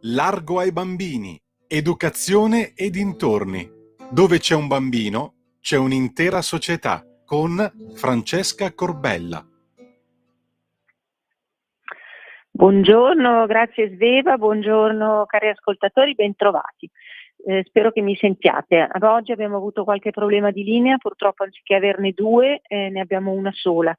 Largo ai bambini, educazione e dintorni. Dove c'è un bambino, c'è un'intera società, con Francesca Corbella. Buongiorno, grazie Sveva, buongiorno cari ascoltatori, bentrovati. Spero che mi sentiate. Ad oggi abbiamo avuto qualche problema di linea, purtroppo anziché averne due ne abbiamo una sola.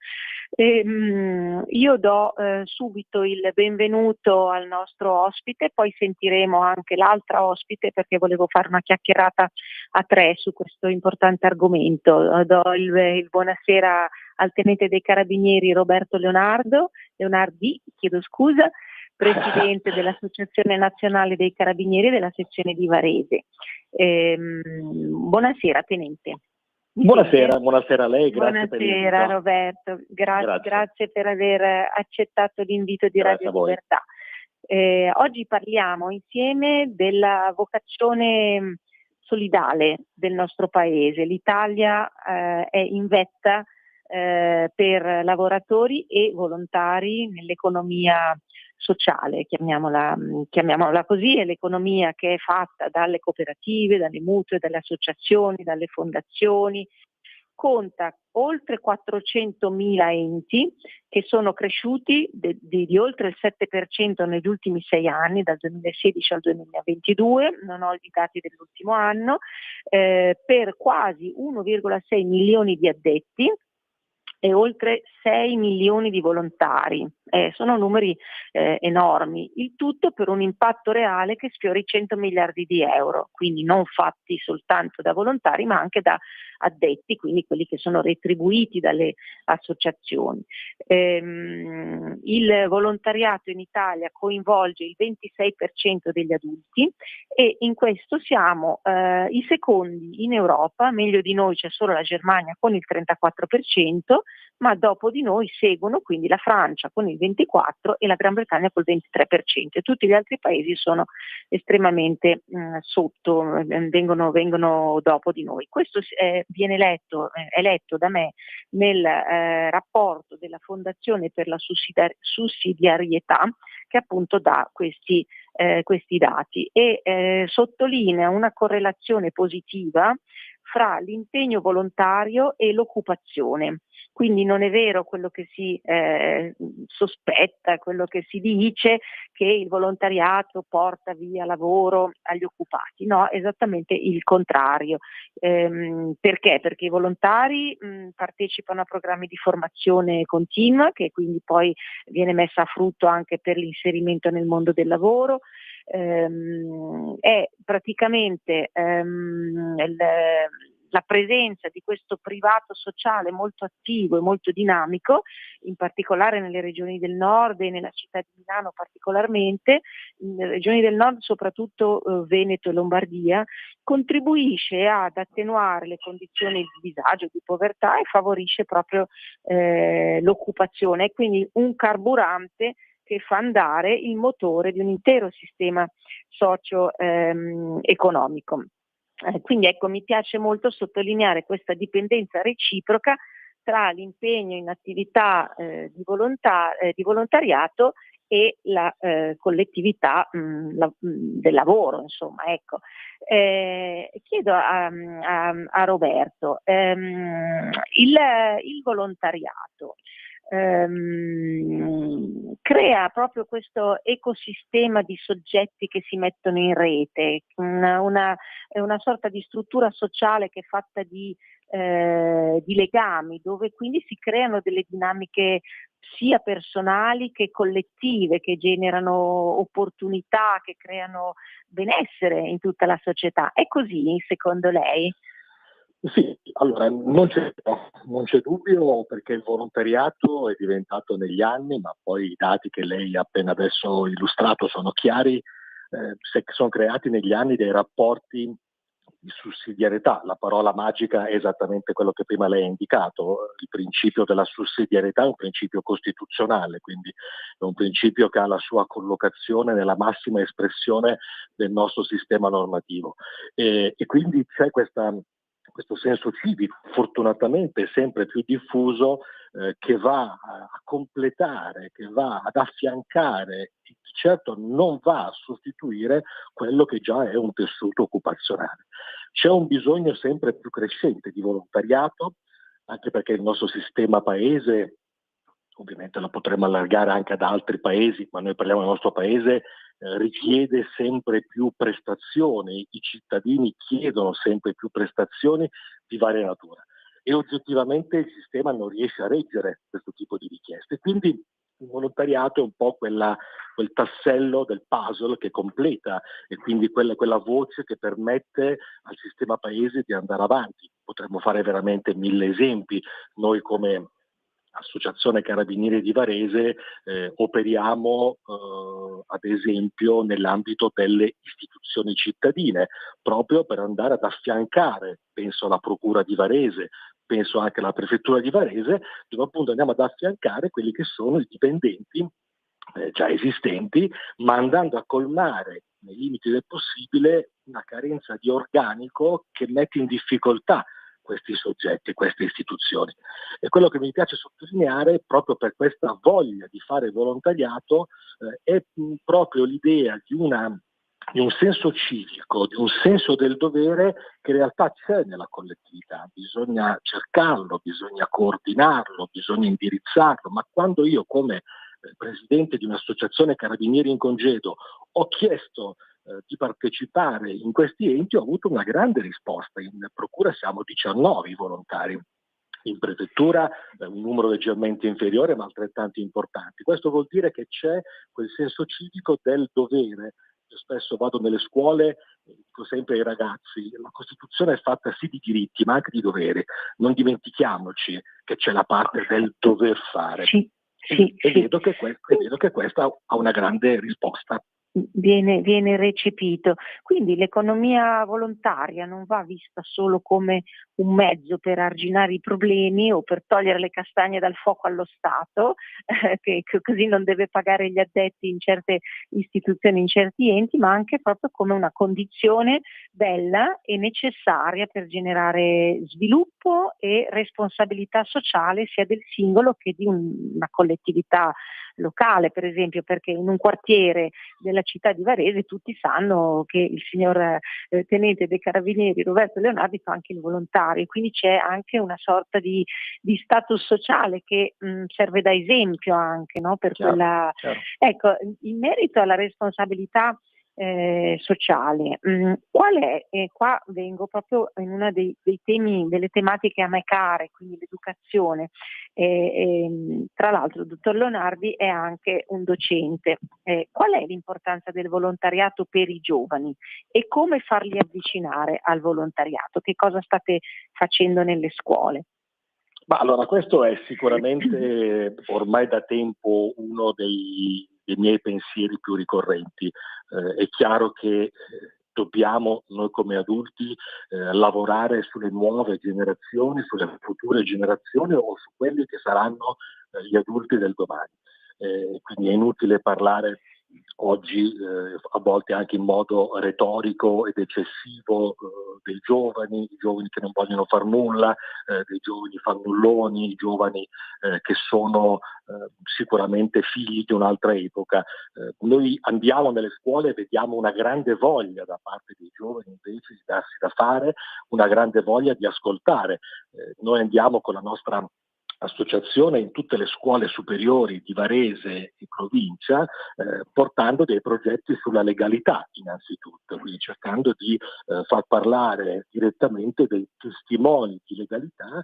Io do subito il benvenuto al nostro ospite, poi sentiremo anche l'altra ospite perché volevo fare una chiacchierata a tre su questo importante argomento. Do il buonasera al tenente dei carabinieri Roberto Leonardi, chiedo scusa, presidente dell'Associazione Nazionale dei Carabinieri della sezione di Varese. Buonasera tenente. Buonasera a lei, grazie per l'invito. Buonasera Roberto, grazie per aver accettato l'invito di Grazie Radio Libertà. Oggi parliamo insieme della vocazione solidale del nostro paese. L'Italia è in vetta per lavoratori e volontari nell'economia sociale, chiamiamola così, è l'economia che è fatta dalle cooperative, dalle mutue, dalle associazioni, dalle fondazioni, conta oltre 400.000 enti che sono cresciuti di oltre il 7% negli ultimi 6 anni, dal 2016 al 2022, non ho i dati dell'ultimo anno, per quasi 1,6 milioni di addetti e oltre 6 milioni di volontari. Sono numeri enormi, il tutto per un impatto reale che sfiora i 100 miliardi di euro, quindi non fatti soltanto da volontari ma anche da addetti, quindi quelli che sono retribuiti dalle associazioni. Il volontariato in Italia coinvolge il 26% degli adulti e in questo siamo i secondi in Europa, meglio di noi c'è solo la Germania con il 34%, ma dopo di noi seguono quindi la Francia con il 24% e la Gran Bretagna col 23%. E tutti gli altri paesi sono estremamente sotto, vengono dopo di noi. Questo viene è letto da me nel rapporto della Fondazione per la sussidiarietà che appunto dà questi dati e sottolinea una correlazione positiva fra l'impegno volontario e l'occupazione. Quindi non è vero quello che si sospetta, quello che si dice, che il volontariato porta via lavoro agli occupati, no, esattamente il contrario. Perché? Perché i volontari partecipano a programmi di formazione continua, che quindi poi viene messa a frutto anche per l'inserimento nel mondo del lavoro. È praticamente la presenza di questo privato sociale molto attivo e molto dinamico, in particolare nelle regioni del nord e nella città di Milano particolarmente, nelle regioni del nord soprattutto Veneto e Lombardia, contribuisce ad attenuare le condizioni di disagio, di povertà e favorisce proprio l'occupazione, quindi un carburante che fa andare il motore di un intero sistema socio-economico. Quindi ecco, mi piace molto sottolineare questa dipendenza reciproca tra l'impegno in attività di volontariato e la collettività del lavoro, insomma, ecco. Chiedo a Roberto, il volontariato crea proprio questo ecosistema di soggetti che si mettono in rete, una sorta di struttura sociale che è fatta di legami, dove quindi si creano delle dinamiche sia personali che collettive, che generano opportunità, che creano benessere in tutta la società. È così, secondo lei? Sì, allora non c'è dubbio, perché il volontariato è diventato negli anni, ma poi i dati che lei ha appena adesso illustrato sono chiari, sono creati negli anni dei rapporti di sussidiarietà. La parola magica è esattamente quello che prima lei ha indicato. Il principio della sussidiarietà è un principio costituzionale, quindi è un principio che ha la sua collocazione nella massima espressione del nostro sistema normativo. E quindi c'è questo senso civico, fortunatamente sempre più diffuso, che va a completare, che va ad affiancare, certo non va a sostituire quello che già è un tessuto occupazionale. C'è un bisogno sempre più crescente di volontariato, anche perché il nostro sistema paese, ovviamente lo potremmo allargare anche ad altri paesi, ma noi parliamo del nostro paese, richiede sempre più prestazioni, i cittadini chiedono sempre più prestazioni di varia natura e oggettivamente il sistema non riesce a reggere questo tipo di richieste. Quindi il volontariato è un po' quel tassello del puzzle che completa e quindi quella voce che permette al sistema paese di andare avanti. Potremmo fare veramente 1000 esempi. Noi come Associazione Carabinieri di Varese operiamo ad esempio nell'ambito delle istituzioni cittadine, proprio per andare ad affiancare, penso alla Procura di Varese, penso anche alla Prefettura di Varese, dove appunto andiamo ad affiancare quelli che sono i dipendenti già esistenti, ma andando a colmare nei limiti del possibile una carenza di organico che mette in difficoltà questi soggetti, queste istituzioni. E quello che mi piace sottolineare, proprio per questa voglia di fare volontariato, è proprio l'idea di un senso civico, di un senso del dovere che in realtà c'è nella collettività. Bisogna cercarlo, bisogna coordinarlo, bisogna indirizzarlo, ma quando io come presidente di un'associazione Carabinieri in Congedo ho chiesto di partecipare in questi enti, ho avuto una grande risposta. In procura siamo 19 volontari, in prefettura un numero leggermente inferiore ma altrettanto importante. Questo vuol dire che c'è quel senso civico del dovere. Io spesso vado nelle scuole e dico sempre ai ragazzi: la Costituzione è fatta sì di diritti ma anche di doveri, non dimentichiamoci che c'è la parte del dover fare. Sì, e vedo che questa ha una grande risposta. Viene recepito. Quindi l'economia volontaria non va vista solo come un mezzo per arginare i problemi o per togliere le castagne dal fuoco allo Stato, che così non deve pagare gli addetti in certe istituzioni, in certi enti, ma anche proprio come una condizione bella e necessaria per generare sviluppo e responsabilità sociale sia del singolo che di una collettività locale, per esempio, perché in un quartiere della città di Varese tutti sanno che il signor tenente dei carabinieri Roberto Leonardi fa anche il volontario, quindi c'è anche una sorta di status sociale che serve da esempio anche, no? Per Chiaro, quella. chiaro. Ecco, in merito alla responsabilità sociale, qual è? E qua vengo proprio in una dei temi, delle tematiche a me care, quindi l'educazione. Tra l'altro il dottor Leonardi è anche un docente. Qual è l'importanza del volontariato per i giovani e come farli avvicinare al volontariato? Che cosa state facendo nelle scuole? Ma allora, questo è sicuramente ormai da tempo uno dei miei pensieri più ricorrenti. È chiaro che dobbiamo, noi come adulti, lavorare sulle nuove generazioni, sulle future generazioni o su quelli che saranno gli adulti del domani. Quindi è inutile parlare oggi, a volte anche in modo retorico ed eccessivo, dei giovani, i giovani che non vogliono far nulla, dei giovani fannulloni, i giovani che sono sicuramente figli di un'altra epoca. Noi andiamo nelle scuole e vediamo una grande voglia da parte dei giovani invece di darsi da fare, una grande voglia di ascoltare. Noi andiamo con la nostra associazione in tutte le scuole superiori di Varese e provincia, portando dei progetti sulla legalità innanzitutto, quindi cercando di far parlare direttamente dei testimoni di legalità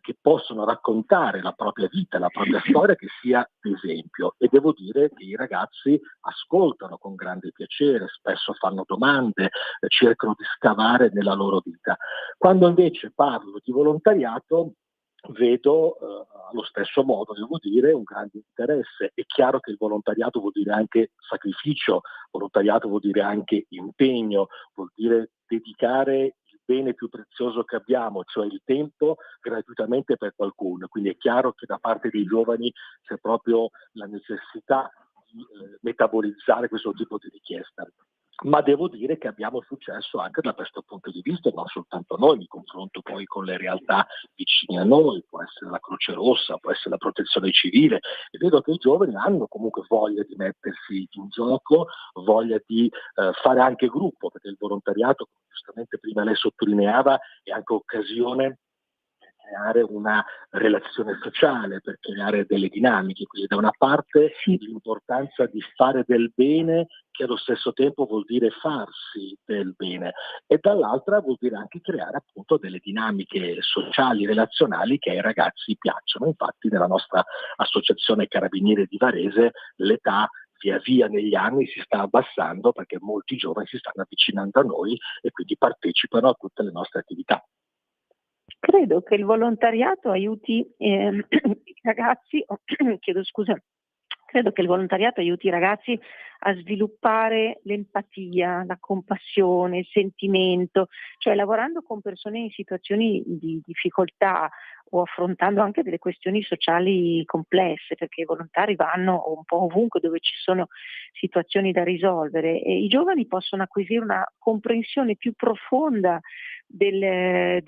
che possono raccontare la propria vita, la propria storia, che sia d'esempio. E devo dire che i ragazzi ascoltano con grande piacere, spesso fanno domande, cercano di scavare nella loro vita. Quando invece parlo di volontariato, vedo allo stesso modo, devo dire, un grande interesse. È chiaro che il volontariato vuol dire anche sacrificio, volontariato vuol dire anche impegno, vuol dire dedicare il bene più prezioso che abbiamo, cioè il tempo, gratuitamente per qualcuno. Quindi è chiaro che da parte dei giovani c'è proprio la necessità di metabolizzare questo tipo di richiesta. ma devo dire che abbiamo successo anche da questo punto di vista, non soltanto noi, mi confronto poi con le realtà vicine a noi, può essere la Croce Rossa, può essere la Protezione Civile, e vedo che i giovani hanno comunque voglia di mettersi in gioco, voglia di fare anche gruppo, perché il volontariato, come giustamente prima lei sottolineava, è anche occasione per creare una relazione sociale, per creare delle dinamiche. Quindi da una parte Sì. l'importanza di fare del bene, che allo stesso tempo vuol dire farsi del bene, e dall'altra vuol dire anche creare appunto delle dinamiche sociali, relazionali che ai ragazzi piacciono. Infatti nella nostra associazione Carabinieri di Varese l'età via via negli anni si sta abbassando, perché molti giovani si stanno avvicinando a noi e quindi partecipano a tutte le nostre attività. Credo che il volontariato aiuti i ragazzi, chiedo scusa, credo che il volontariato aiuti i ragazzi a sviluppare l'empatia, la compassione, il sentimento, cioè lavorando con persone in situazioni di difficoltà o affrontando anche delle questioni sociali complesse, perché i volontari vanno un po' ovunque dove ci sono situazioni da risolvere, e i giovani possono acquisire una comprensione più profonda delle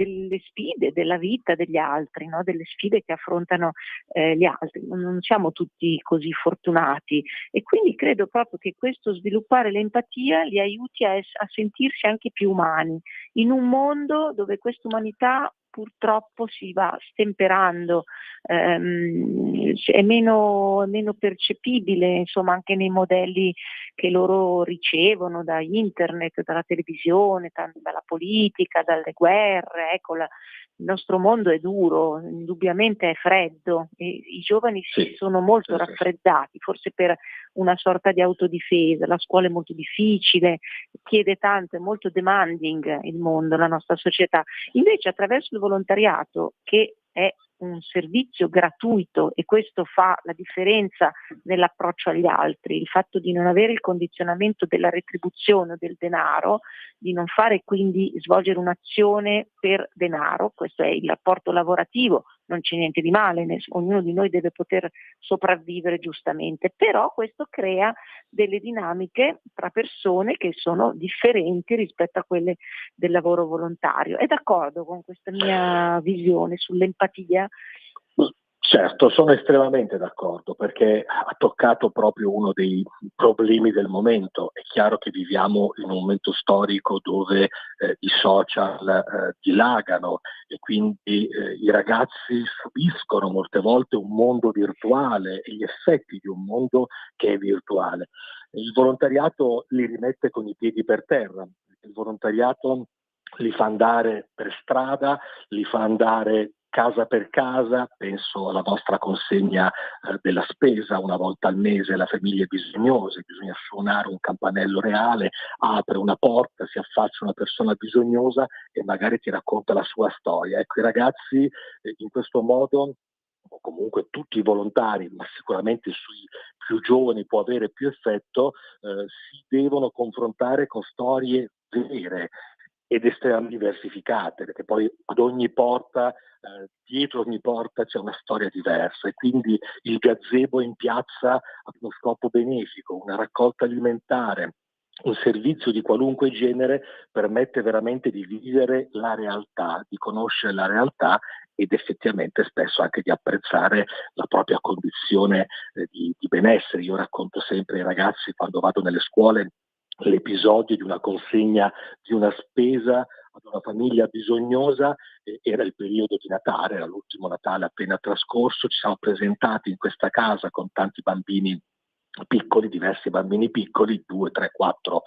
sfide della vita degli altri, no? Delle sfide che affrontano gli altri. Non siamo tutti così fortunati, e quindi credo proprio che questo sviluppare l'empatia li aiuti a sentirsi anche più umani in un mondo dove questa umanità purtroppo si va stemperando, è meno percepibile, insomma, anche nei modelli che loro ricevono da internet, dalla televisione, dalla politica, dalle guerre. Ecco, il nostro mondo è duro, indubbiamente è freddo, e i giovani si sono molto raffreddati, forse per una sorta di autodifesa. La scuola è molto difficile, chiede tanto, è molto demanding il mondo, la nostra società. Invece attraverso il volontariato, che è un servizio gratuito, e questo fa la differenza nell'approccio agli altri, il fatto di non avere il condizionamento della retribuzione o del denaro, di non fare quindi svolgere un'azione per denaro. Questo è il rapporto lavorativo, non c'è niente di male, ognuno di noi deve poter sopravvivere giustamente, però questo crea delle dinamiche tra persone che sono differenti rispetto a quelle del lavoro volontario. È d'accordo con questa mia visione sull'empatia? Certo, sono estremamente d'accordo, perché ha toccato proprio uno dei problemi del momento. È chiaro che viviamo in un momento storico dove i social dilagano, e quindi i ragazzi subiscono molte volte un mondo virtuale e gli effetti di un mondo che è virtuale. Il volontariato li rimette con i piedi per terra. Il volontariato li fa andare per strada, li fa andare casa per casa. Penso alla nostra consegna della spesa una volta al mese, alle famiglie bisognose. Bisogna suonare un campanello reale, apre una porta, si affaccia una persona bisognosa e magari ti racconta la sua storia. Ecco, i ragazzi in questo modo, o comunque tutti i volontari, ma sicuramente sui più giovani può avere più effetto, si devono confrontare con storie vere ed estremamente diversificate, perché poi ad ogni porta, dietro ogni porta c'è una storia diversa, e quindi il gazebo in piazza ha uno scopo benefico, una raccolta alimentare, un servizio di qualunque genere permette veramente di vivere la realtà, di conoscere la realtà, ed effettivamente spesso anche di apprezzare la propria condizione di benessere. Io racconto sempre ai ragazzi, quando vado nelle scuole, l'episodio di una consegna di una spesa ad una famiglia bisognosa. Era il periodo di Natale, era l'ultimo Natale appena trascorso, ci siamo presentati in questa casa con tanti bambini piccoli, diversi bambini piccoli, 2, 3, 4,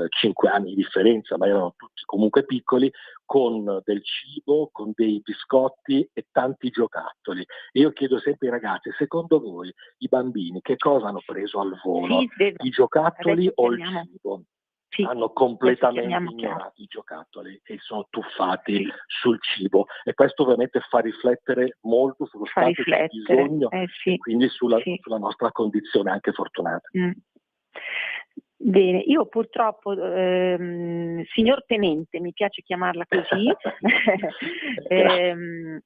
5 anni di differenza, ma erano tutti comunque piccoli, con del cibo, con dei biscotti e tanti giocattoli. E io chiedo sempre ai ragazzi: secondo voi i bambini che cosa hanno preso al volo? I giocattoli o il cibo? Sì, Hanno completamente ignorato i giocattoli e sono tuffati sul cibo, e questo ovviamente fa riflettere molto sullo stato di bisogno e quindi sulla nostra condizione anche fortunata. Bene, io purtroppo, signor Tenente, mi piace chiamarla così,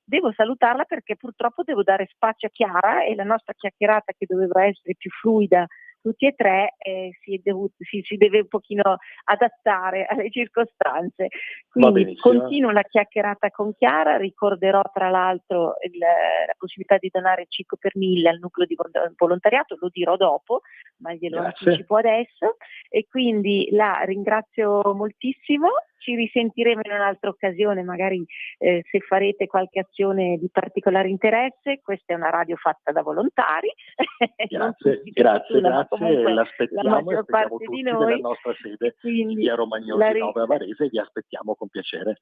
devo salutarla perché purtroppo devo dare spazio a Chiara, e la nostra chiacchierata, che doveva essere più fluida, tutti e tre si deve un pochino adattare alle circostanze. Quindi continuo la chiacchierata con Chiara, ricorderò tra l'altro la possibilità di donare 5 per 1000 al nucleo di volontariato, lo dirò dopo, ma glielo anticipo adesso, e quindi la ringrazio moltissimo. Ci risentiremo in un'altra occasione, magari se farete qualche azione di particolare interesse. Questa è una radio fatta da volontari. Grazie, l'aspettiamo, la maggior parte di noi nella nostra sede in via Romagnosi 9 a Varese, vi aspettiamo con piacere.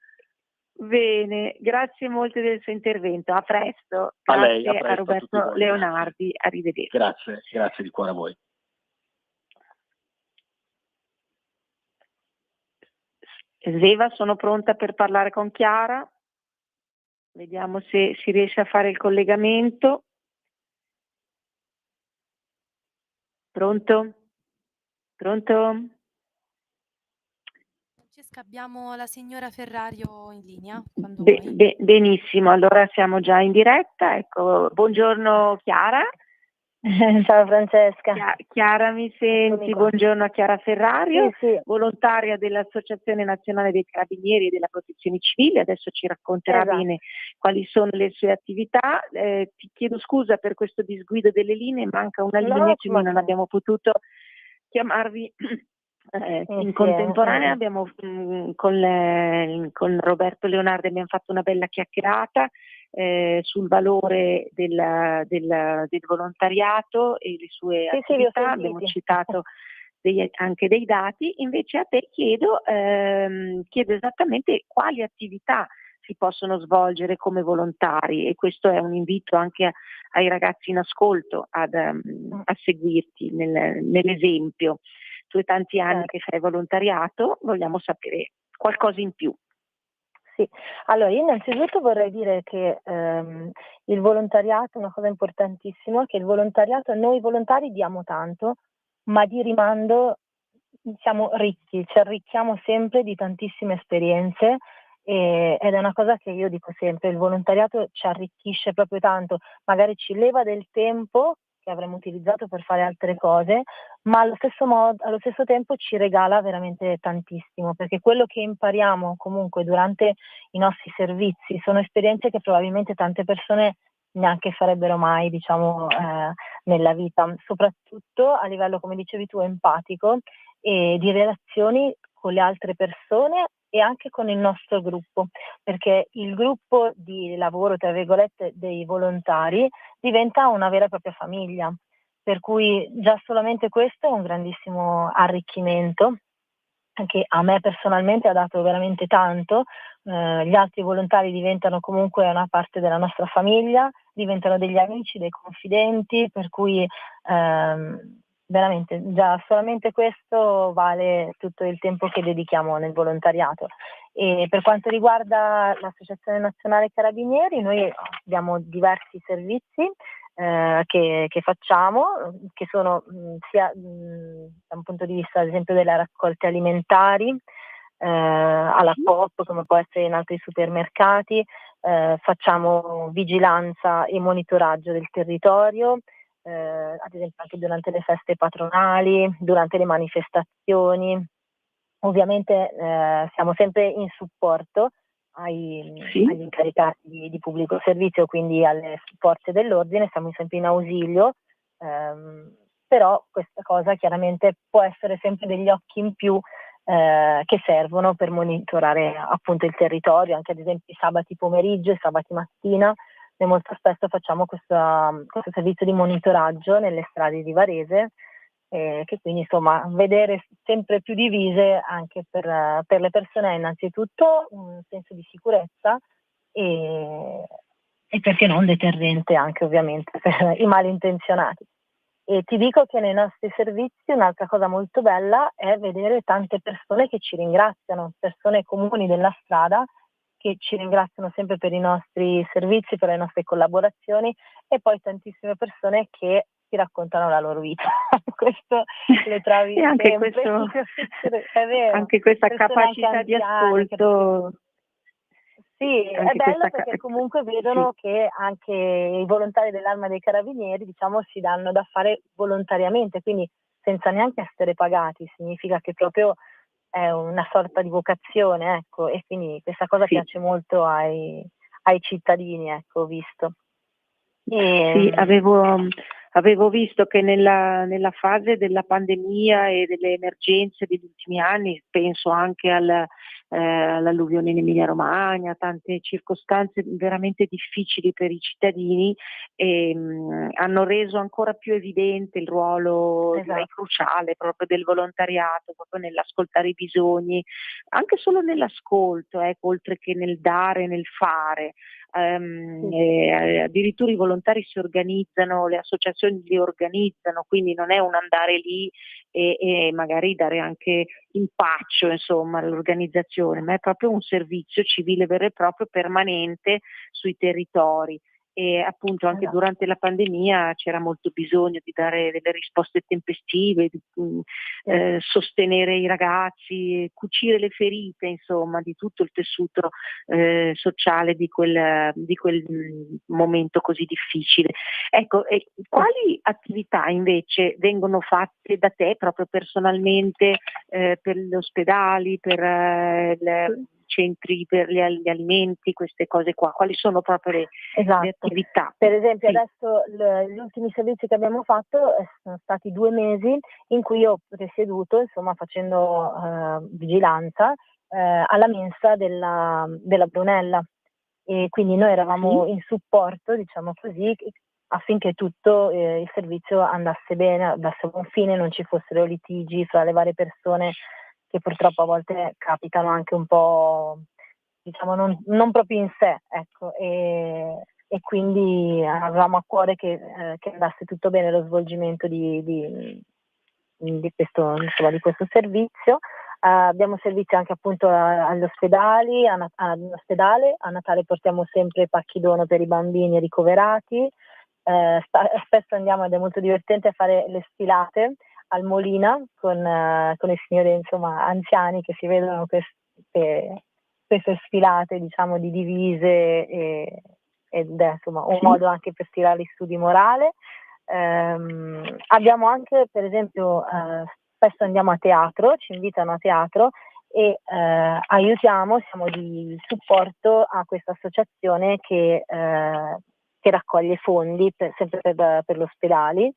Bene, grazie molto del suo intervento, a presto. A lei, a Roberto Leonardi, arrivederci. Grazie di cuore a voi. Sveva, sono pronta per parlare con Chiara. Vediamo se si riesce a fare il collegamento. Pronto? Francesca, abbiamo la signora Ferrario in linea. Benissimo, allora siamo già in diretta. Ecco, buongiorno Chiara. Ciao Francesca. Chiara, mi senti? Buongiorno a Chiara Ferrario, sì. Volontaria dell'Associazione Nazionale dei Carabinieri e della Protezione Civile. Adesso ci racconterà bene quali sono le sue attività. Ti chiedo scusa per questo disguido delle linee, manca una linea, quindi non abbiamo potuto chiamarvi in contemporanea. Abbiamo con Roberto Leonardi abbiamo fatto una bella chiacchierata sul valore del volontariato e le sue attività. Abbiamo citato anche dei dati. Invece a te chiedo esattamente quali attività si possono svolgere come volontari, e questo è un invito anche ai ragazzi in ascolto a seguirti nell'esempio. Tu hai tanti anni che fai volontariato, vogliamo sapere qualcosa in più. Sì, allora innanzitutto vorrei dire che il volontariato, una cosa importantissima, che il volontariato, noi volontari diamo tanto, ma di rimando siamo ricchi, ci arricchiamo sempre di tantissime esperienze, ed è una cosa che io dico sempre: il volontariato ci arricchisce proprio tanto, magari ci leva del tempo che avremmo utilizzato per fare altre cose, ma allo stesso tempo ci regala veramente tantissimo, perché quello che impariamo comunque durante i nostri servizi sono esperienze che probabilmente tante persone neanche farebbero mai, diciamo, nella vita, soprattutto a livello, come dicevi tu, empatico e di relazioni con le altre persone e anche con il nostro gruppo, perché il gruppo di lavoro, tra virgolette, dei volontari diventa una vera e propria famiglia, per cui già solamente questo è un grandissimo arricchimento, che a me personalmente ha dato veramente tanto. Gli altri volontari diventano comunque una parte della nostra famiglia, diventano degli amici, dei confidenti, per cui veramente già solamente questo vale tutto il tempo che dedichiamo nel volontariato. E per quanto riguarda l'Associazione Nazionale Carabinieri, noi abbiamo diversi servizi che facciamo, che sono sia da un punto di vista ad esempio delle raccolte alimentari, alla Coop, come può essere in altri supermercati, facciamo vigilanza e monitoraggio del territorio, ad esempio anche durante le feste patronali, durante le manifestazioni. Ovviamente siamo sempre in supporto agli incaricati di pubblico servizio, quindi alle forze dell'ordine, siamo sempre in ausilio, però questa cosa chiaramente può essere sempre degli occhi in più che servono per monitorare appunto il territorio, anche ad esempio i sabati pomeriggio e sabati mattina. Noi molto spesso facciamo questo servizio di monitoraggio nelle strade di Varese, che quindi insomma vedere sempre più divise anche per le persone è innanzitutto un senso di sicurezza e perché non deterrente anche ovviamente per i malintenzionati. E ti dico che nei nostri servizi un'altra cosa molto bella è vedere tante persone che ci ringraziano, persone comuni della strada che ci ringraziano sempre per i nostri servizi, per le nostre collaborazioni, e poi tantissime persone che ti raccontano la loro vita. Questo le trovi e anche sempre. È vero. Anche questa capacità di ascolto. Sì, è bello perché comunque vedono che anche i volontari dell'Arma dei Carabinieri, diciamo, si danno da fare volontariamente, quindi senza neanche essere pagati, significa che proprio è una sorta di vocazione, ecco, e quindi questa cosa Sì. piace molto ai cittadini, ecco, ho visto. Sì, avevo visto che nella fase della pandemia e delle emergenze degli ultimi anni, penso anche all'alluvione in Emilia-Romagna, tante circostanze veramente difficili per i cittadini, hanno reso ancora più evidente il ruolo, direi, Esatto. cruciale proprio del volontariato, proprio nell'ascoltare i bisogni, anche solo nell'ascolto, oltre che nel dare, nel fare. Addirittura i volontari si organizzano, le associazioni li organizzano, quindi non è un andare lì e magari dare anche impaccio, insomma, all'organizzazione, ma è proprio un servizio civile vero e proprio, permanente sui territori. E appunto anche Esatto. durante la pandemia c'era molto bisogno di dare delle risposte tempestive, di sostenere i ragazzi, cucire le ferite, insomma, di tutto il tessuto sociale di quel momento così difficile. Ecco, quali attività invece vengono fatte da te proprio personalmente, per gli ospedali, per i centri per gli alimenti, queste cose qua? Quali sono proprio le Esatto. attività? Per esempio Sì. adesso gli ultimi servizi che abbiamo fatto sono stati 2 mesi in cui io ho presieduto, insomma, facendo vigilanza alla mensa della Brunella, e quindi noi eravamo in supporto, diciamo così, affinché tutto il servizio andasse bene, andasse a buon fine, non ci fossero litigi fra le varie persone che purtroppo a volte capitano anche un po', diciamo, non proprio in sé, ecco, e quindi avevamo a cuore che andasse tutto bene lo svolgimento di questo servizio. Abbiamo servizi anche appunto agli ospedali, all'ospedale, a Natale portiamo sempre pacchi dono per i bambini ricoverati, spesso andiamo, ed è molto divertente, a fare le sfilate al Molina con i signori, insomma, anziani, che si vedono queste sfilate, diciamo, di divise, ed è, insomma, un modo anche per tirare su di morale. Abbiamo anche, per esempio, spesso andiamo a teatro, ci invitano a teatro e siamo di supporto a questa associazione che raccoglie fondi sempre per gli ospedali,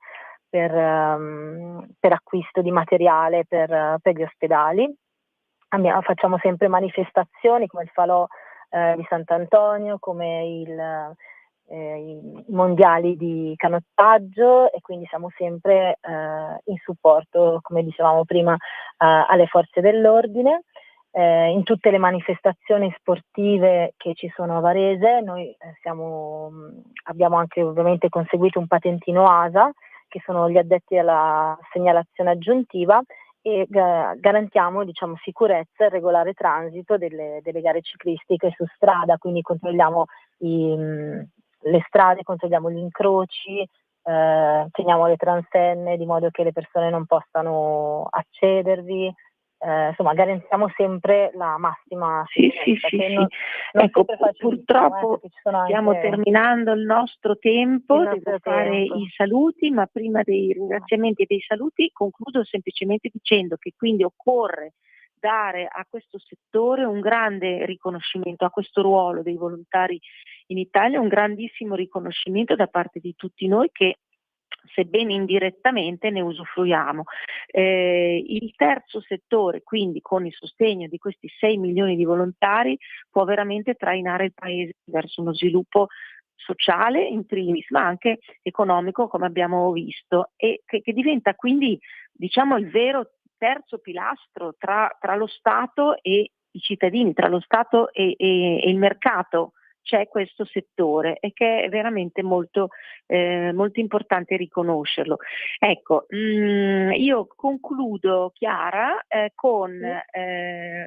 per acquisto di materiale per gli ospedali. Facciamo sempre manifestazioni come il Falò di Sant'Antonio, come i mondiali di canottaggio, e quindi siamo sempre in supporto, come dicevamo prima, alle forze dell'ordine. In tutte le manifestazioni sportive che ci sono a Varese, noi abbiamo anche ovviamente conseguito un patentino ASA, che sono gli addetti alla segnalazione aggiuntiva, e garantiamo, diciamo, sicurezza e regolare transito delle gare ciclistiche su strada, quindi controlliamo le strade, controlliamo gli incroci, teniamo le transenne di modo che le persone non possano accedervi. Insomma, garantiamo sempre la massima sicurezza. Ecco, purtroppo stiamo terminando il nostro tempo, devo fare i saluti, ma prima dei ringraziamenti e dei saluti concludo semplicemente dicendo che quindi occorre dare a questo settore un grande riconoscimento, a questo ruolo dei volontari in Italia, un grandissimo riconoscimento da parte di tutti noi che, sebbene indirettamente, ne usufruiamo. Il terzo settore, quindi, con il sostegno di questi 6 milioni di volontari, può veramente trainare il Paese verso uno sviluppo sociale in primis, ma anche economico, come abbiamo visto, e che diventa quindi, diciamo, il vero terzo pilastro tra lo Stato e i cittadini, tra lo Stato e il mercato. C'è questo settore e che è veramente molto importante riconoscerlo. Ecco, io concludo, Chiara, con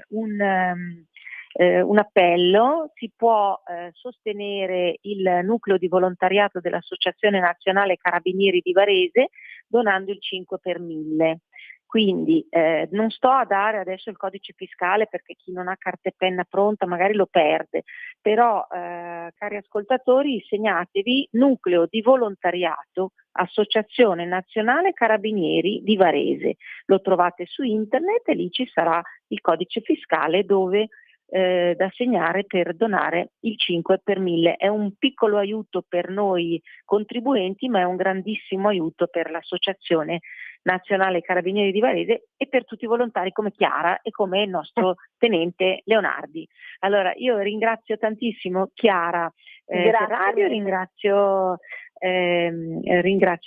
un appello. Si può sostenere il nucleo di volontariato dell'Associazione Nazionale Carabinieri di Varese donando il 5 per 1000. Quindi non sto a dare adesso il codice fiscale, perché chi non ha carta e penna pronta magari lo perde, però cari ascoltatori, segnatevi nucleo di volontariato Associazione Nazionale Carabinieri di Varese. Lo trovate su internet e lì ci sarà il codice fiscale dove da segnare per donare il 5 per 1000. È un piccolo aiuto per noi contribuenti, ma è un grandissimo aiuto per l'Associazione Nazionale Carabinieri di Varese e per tutti i volontari come Chiara e come il nostro tenente Leonardi. Allora io ringrazio tantissimo Chiara Ferrario, ringrazio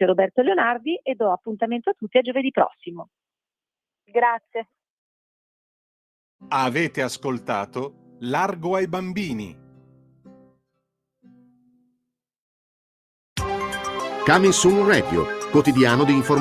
Roberto Leonardi e do appuntamento a tutti a giovedì prossimo. Grazie. Avete ascoltato Largo ai bambini. Coming Soon Radio, quotidiano di informazione.